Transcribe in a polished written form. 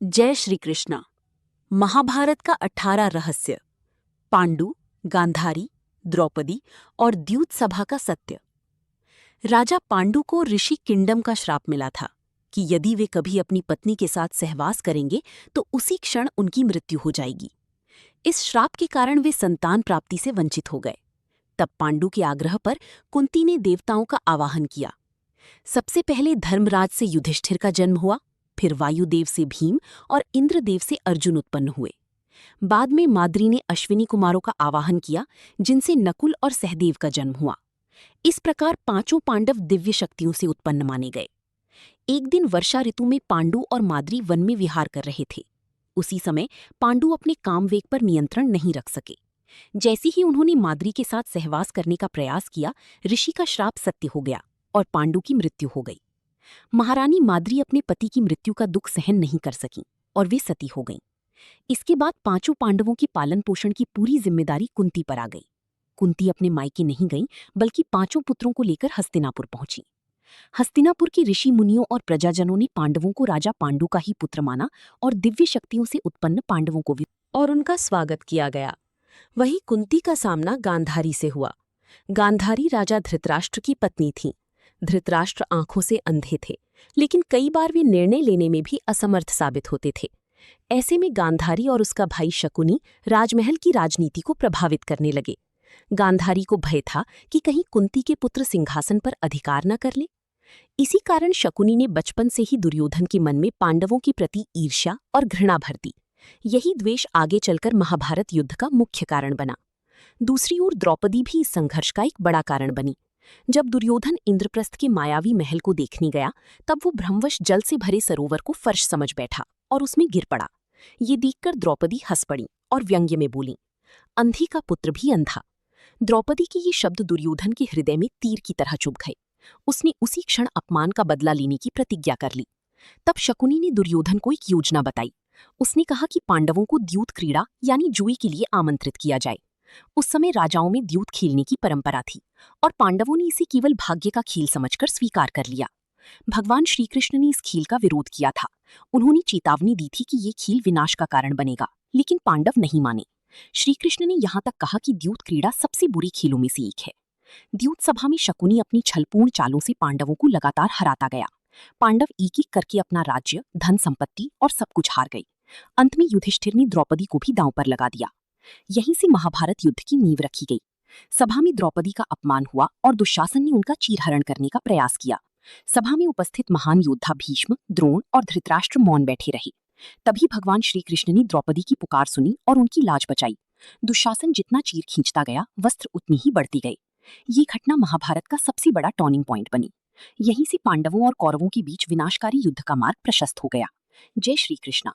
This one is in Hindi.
जय श्री कृष्णा। महाभारत का 18 रहस्य। पांडु, गांधारी, द्रौपदी और द्यूत सभा का सत्य। राजा पांडु को ऋषि किंडम का श्राप मिला था कि यदि वे कभी अपनी पत्नी के साथ सहवास करेंगे तो उसी क्षण उनकी मृत्यु हो जाएगी। इस श्राप के कारण वे संतान प्राप्ति से वंचित हो गए। तब पांडु के आग्रह पर कुंती ने देवताओं का आवाहन किया। सबसे पहले धर्मराज से युधिष्ठिर का जन्म हुआ, फिर वायुदेव से भीम और इंद्रदेव से अर्जुन उत्पन्न हुए। बाद में माद्री ने अश्विनी कुमारों का आवाहन किया, जिनसे नकुल और सहदेव का जन्म हुआ। इस प्रकार पांचों पांडव दिव्य शक्तियों से उत्पन्न माने गए। एक दिन वर्षा ऋतु में पांडु और माद्री वन में विहार कर रहे थे। उसी समय पांडु अपने कामवेग पर नियंत्रण नहीं रख सके। जैसे ही उन्होंने माद्री के साथ सहवास करने का प्रयास किया, ऋषि का श्राप सत्य हो गया और पांडु की मृत्यु हो गई। महारानी माद्री अपने पति की मृत्यु का दुख सहन नहीं कर सकीं और वे सती हो गईं। इसके बाद पांचों पांडवों की पालन पोषण की पूरी जिम्मेदारी कुंती पर आ गई। कुंती अपने मायके नहीं गईं, बल्कि पांचों पुत्रों को लेकर हस्तिनापुर पहुंची। हस्तिनापुर के ऋषि मुनियों और प्रजाजनों ने पांडवों को राजा पांडु का ही पुत्र माना और दिव्य शक्तियों से उत्पन्न पांडवों को भी और उनका स्वागत किया गया। वहीं कुंती का सामना गांधारी से हुआ। गांधारी राजा धृतराष्ट्र की पत्नी थीं। धृतराष्ट्र आंखों से अंधे थे, लेकिन कई बार वे निर्णय लेने में भी असमर्थ साबित होते थे। ऐसे में गांधारी और उसका भाई शकुनी राजमहल की राजनीति को प्रभावित करने लगे। गांधारी को भय था कि कहीं कुंती के पुत्र सिंहासन पर अधिकार न कर ले। इसी कारण शकुनी ने बचपन से ही दुर्योधन के मन में पांडवों के प्रति ईर्ष्या और घृणा भर दी। यही द्वेष आगे चलकर महाभारत युद्ध का मुख्य कारण बना। दूसरी ओर द्रौपदी भी इस संघर्ष का एक बड़ा कारण बनी। जब दुर्योधन इंद्रप्रस्थ के मायावी महल को देखने गया, तब वो भ्रमवश जल से भरे सरोवर को फर्श समझ बैठा और उसमें गिर पड़ा। ये देखकर द्रौपदी हंस पड़ी और व्यंग्य में बोली, अंधी का पुत्र भी अंधा। द्रौपदी के ये शब्द दुर्योधन के हृदय में तीर की तरह चुभ गए। उसने उसी क्षण अपमान का बदला लेने की प्रतिज्ञा कर ली। तब शकुनी ने दुर्योधन को एक योजना बताई। उसने कहा कि पांडवों को द्यूत क्रीड़ा यानी जुए के लिए आमंत्रित किया जाए। उस समय राजाओं में द्यूत खेलने की परंपरा थी और पांडवों ने इसे केवल भाग्य का खेल समझकर स्वीकार कर लिया। भगवान श्रीकृष्ण ने इस खेल का विरोध किया था। उन्होंने चेतावनी दी थी कि ये खेल विनाश का कारण बनेगा, लेकिन पांडव नहीं माने। श्रीकृष्ण ने यहाँ तक कहा कि द्यूत क्रीड़ा सबसे बुरी खेलों में से एक है। द्यूत सभा में शकुनी अपनी छलपूर्ण चालों से पांडवों को लगातार हराता गया। पांडव एक एक करके अपना राज्य, धन संपत्ति और सब कुछ हार गए। अंत में युधिष्ठिर ने द्रौपदी को भी दांव पर लगा दिया। यहीं से महाभारत युद्ध की नींव रखी गई। सभा में द्रौपदी का अपमान हुआ और दुशासन ने उनका चीरहरण करने का प्रयास किया। सभा में उपस्थित महान योद्धा भीष्म, द्रोण और धृतराष्ट्र मौन बैठे रहे। तभी भगवान श्रीकृष्ण ने द्रौपदी की पुकार सुनी और उनकी लाज बचाई। दुशासन जितना चीर खींचता गया, वस्त्र उतनी ही बढ़ती गई। ये घटना महाभारत का सबसे बड़ा टर्निंग पॉइंट बनी। यहीं से पांडवों और कौरवों के बीच विनाशकारी युद्ध का मार्ग प्रशस्त हो गया। जय श्री कृष्णा।